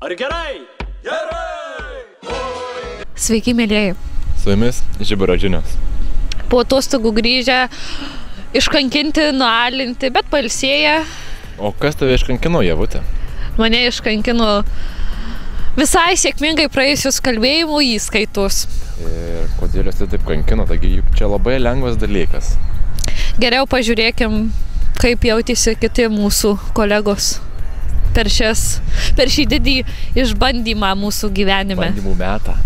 Ar gerai? Gerai! Sveiki, mėlyjeji. Su jumis Žiburio žinios. Po atostogų grįžę, iškankinti, nualinti, bet pailsėję. O kas tave iškankino, Ievutė? Mane iškankino visai sėkmingai praėjusius kalbėjimų įskaitus. Ir kodėl jūs taip kankino, taigi juk čia labai lengvas dalykas. Geriau pažiūrėkim, kaip jautėsi kiti mūsų kolegos per šį didį išbandymą mūsų gyvenime. Bandymų metą.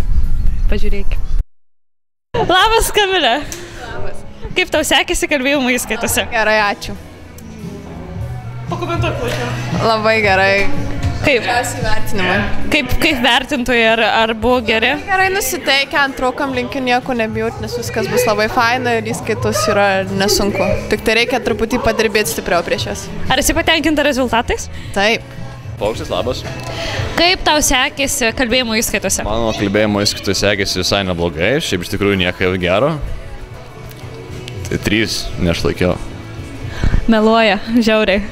Pažiūrėkim. Labas, Kamilė. Labas. Kaip tau sekėsi kalbėjimų įskaitose? Gerai, ačiū. Pakomentuok plačiau. Labai gerai. Kaip? Geriausiai vertinimai. Kaip vertintojai, ar buvo geri? Gerai nusiteikę, antraukam linkiu nieko nebijoti, nes viskas bus labai faina ir įskaitos yra nesunku. Tik tai reikia truputį padirbėti stipriau prieš jas. Ar esi patenkinta rezultatais? Taip. Paukštis, labas. Kaip tau sekėsi kalbėjimo įskaitose? Mano kalbėjimo įskaitose sekėsi visai neblogai, šiaip iš tikrųjų nieko gero. Tai 3 neišlaikiau. Meluoja, žiauriai.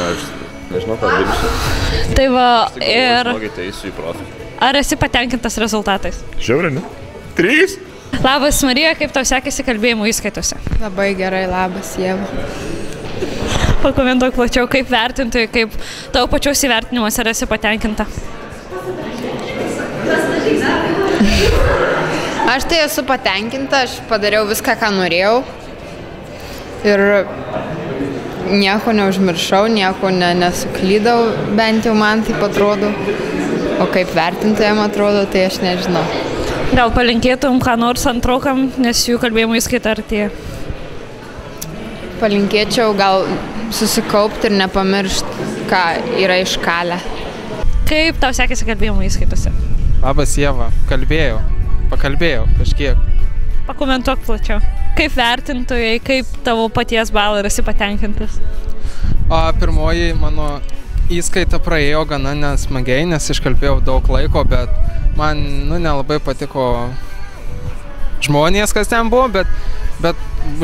Aš nežinau, ką dirbsiu. Tai va, ir Žinokite, eisiu į profį. ar esi patenkintas rezultatais? Žiauriai, ne? 3? Labas, Marija, kaip tau sekėsi kalbėjimo įskaitose? Labai gerai, labas, Ieva. Pakomentuok plačiau, kaip vertintojai, kaip tavo pačios įvertinimas, ar esi patenkinta? Aš tai esu patenkinta, aš padariau viską, ką norėjau ir nieko neužmiršau, nieko nesuklydau, bent jau man taip atrodo, o kaip vertintojam atrodo, tai aš nežinau. Gal palinkėtum ką nors antraukam, nes jų kalbėjimo įskaita artėja? Palinkėčiau gal susikaupti ir nepamiršti, ką yra iškalę. Kaip tau sekėsi kalbėjimo įskaitose? Labas, Ieva, pakalbėjau kažkiek. Pakomentuok plačiau. Kaip vertintojai, kaip tavo paties balai, ar esi patenkintas? Pirmoji mano įskaita praėjo gana nesmagiai, nes iškalbėjau daug laiko, bet man nelabai patiko žmonės, kas ten buvo, bet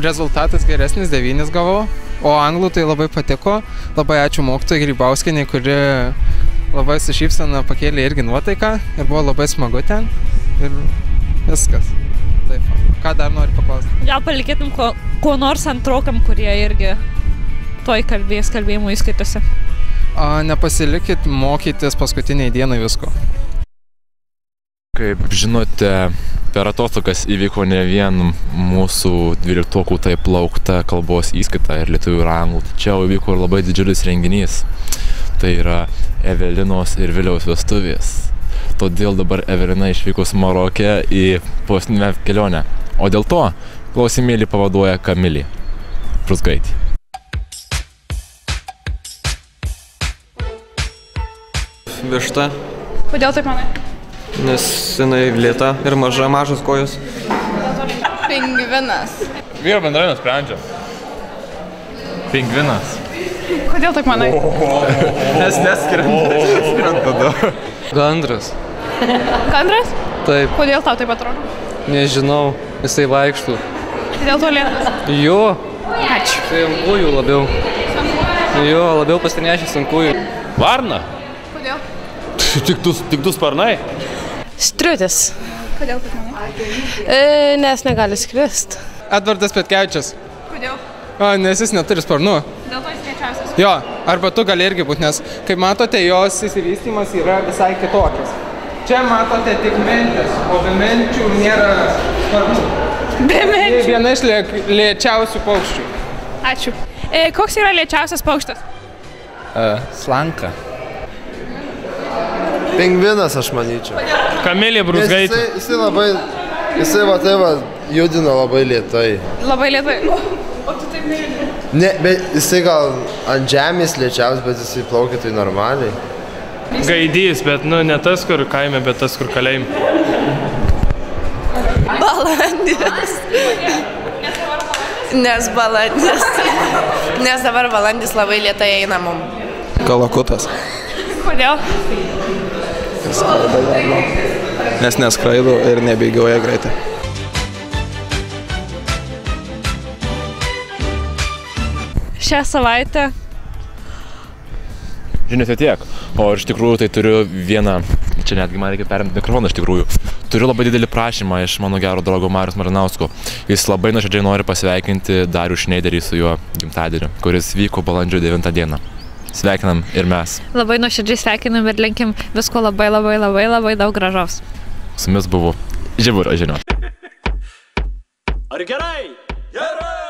rezultatas geresnis, 9 gavau, o anglų tai labai patiko. Labai ačiū mokytojai Grybauskienei, kuri labai su šypsena pakėlė irgi nuotaiką ir buvo labai smagu ten ir viskas. Taip, ką dar nori paklausti? Gal palikėtum ko nors antraukam, kurie irgi toj kalbės kalbėjimo įskaitose? Nepasilikit mokytis paskutiniai dienai visko. Kaip žinote, per atostogas įvyko ne vien mūsų 12-okų taip laukta kalbos įskaita ir lietuvių ir anglų, tačiau įvyko ir labai didžiulis renginys. Tai yra Evelinos ir Viliaus vestuvės. Todėl dabar Evelina išvykus Maroke į postinę kelionę. O dėl to klausimėlį pavaduoja Kamilė Prusgaitė. Višta, Kodėl taip manai? nes jinai lėta ir mažas kojos. Pingvinas. Vyro bendrai nusprendžia. Pingvinas. Kodėl taip manai? Nes neskiriam tada. Gandras. Kandras? Taip, Kodėl tau taip atrodo? nežinau, jisai vaikštų. Dėl to lėtas. Jo, Ačiū. tai ankųjų labiau. Jo, labiau pasinešęs ankųjų. Varna? Kodėl? Tik du sparnai? Striutis. Kodėl taip manai? Nes negali skristi. Edvardas Petkevičius. Kodėl? Nes jis neturi sparnų. Dėl to jis lėčiausias. Jo, arba tu gali irgi būti, nes kaip matote, jos įsivystymas yra visai kitokis. Čia matote tik mentis, o be menčių nėra sparnų. Be menčių. Viena iš lėčiausių paukščių. Ačiū. Koks yra lėčiausias paukštas? Slanka. Pingvinas, aš manyčiau. Kamilė Prusgaitė. Jisai va tai va judina labai lėtai. Labai lėtai. O tu taip nejudi? Ne, bet jisai gal ant žemės lėčiausias, bet jisai plaukia tai normaliai. Gaidys, bet ne tas, kur kaime, bet tas, kur kalėjime. Balandis. Nes balandis. Nes dabar balandis labai lėtai eina mum. Kalakutas. Kodėl? Nes neskraido ir nebėgioja greitai. Šią savaitę žiniose tiek. O iš tikrųjų tai turiu vieną, čia netgi man reikia perimti mikrofoną iš tikrųjų. Turiu labai didelį prašymą iš mano gero draugo Mariaus Marinausko. Jis labai nuoširdžiai nori pasveikinti Darių Šneiderį su juo gimtadieniu, kuris vyko balandžio 9 dieną. Sveikinam ir mes. Labai nuoširdžiai sveikinam ir linkim visko labai daug gražaus. Su jumis buvo Žiburio žinios. Ar gerai? Gerai!